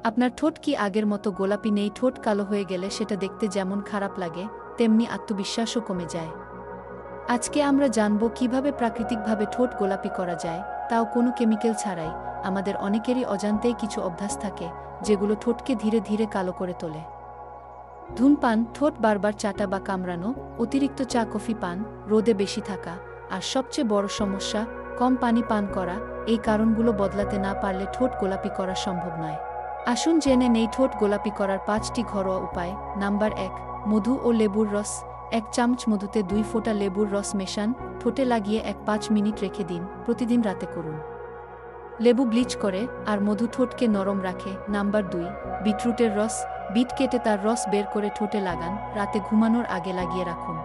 আপনার ঠোঁট কি আগের মতো গোলাপি নেই? ঠোঁট কালো হয়ে গেলে সেটা দেখতে যেমন খারাপ লাগে, তেমনি আত্মবিশ্বাসও কমে যায়। আজকে আমরা জানব কিভাবে প্রাকৃতিকভাবে ঠোঁট গোলাপি করা যায়, তাও কোনো কেমিক্যাল ছাড়াই। আমাদের অনেকেরই অজান্তেই কিছু অভ্যাস থাকে, যেগুলো ঠোঁটকে ধীরে ধীরে কালো করে তোলে। ধূমপান, ঠোঁট বারবার চাটা বা কামড়ানো, অতিরিক্ত চা কফি পান, রোদে বেশি থাকা, আর সবচেয়ে বড় সমস্যা, কম পানি পান করা। এই কারণগুলো বদলাতে না পারলে ঠোঁট গোলাপি করা সম্ভব নয়। আসুন জেনে নেই ঠোঁট গোলাপি করার 5টি ঘরোয়া উপায়। নাম্বার 1, মধু ও লেবুর রস। 1 চামচ মধুতে 2 ফোঁটা লেবুর রস মেশান, ঠোঁটে লাগিয়ে 5 মিনিট রেখে দিন। প্রতিদিন রাতে করুন। লেবু ব্লিচ করে আর মধু ঠোঁটকে নরম রাখে। নাম্বার 2, বিটরুটের রস। বিট কেটে তার রস বের করে ঠোঁটে লাগান, রাতে ঘুমানোর আগে লাগিয়ে রাখুন।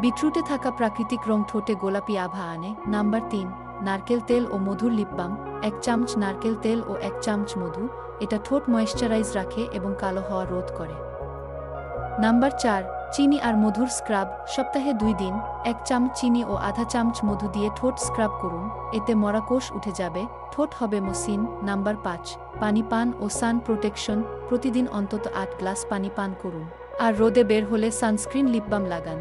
বিটরুটে থাকা প্রাকৃতিক রং ঠোঁটে গোলাপি আভা আনে। নাম্বার 3, নারকেল তেল ও মধুর লিপ বাম। 1 চামচ নারকেল তেল ও 1 চামচ মধু, এটা ঠোঁট ময়েশ্চারাইজ রাখে এবং কালো হওয়া রোধ করে। নাম্বার 4, চিনি আর মধুর স্ক্রাব। সপ্তাহে 2 দিন 1 চামচ চিনি ও আধা চামচ মধু দিয়ে ঠোঁট স্ক্রাব করুন, এতে মরা কোষ উঠে যাবে, ঠোঁট হবে মসৃণ। নাম্বার 5, পানি পান ও সান প্রোটেকশন। প্রতিদিন অন্তত 8 গ্লাস পানি পান করুন, আর রোদে বের হলে সানস্ক্রিন লিপ বাম লাগান।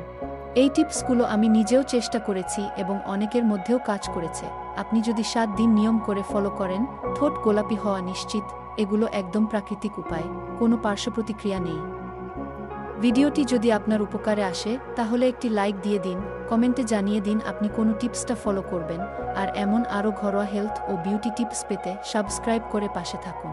এই টিপসগুলো আমি নিজেও চেষ্টা করেছি এবং অনেকের মধ্যেও কাজ করেছে। আপনি যদি 7 দিন নিয়ম করে ফলো করেন, ঠোঁট গোলাপি হওয়া নিশ্চিত। এগুলো একদম প্রাকৃতিক উপায়, কোনো পার্শ্বপ্রতিক্রিয়া নেই। ভিডিওটি যদি আপনার উপকারে আসে তাহলে একটি লাইক দিয়ে দিন, কমেন্টে জানিয়ে দিন আপনি কোন টিপসটা ফলো করবেন, আর এমন আরও ঘরোয়া হেলথ ও বিউটি টিপস পেতে সাবস্ক্রাইব করে পাশে থাকুন।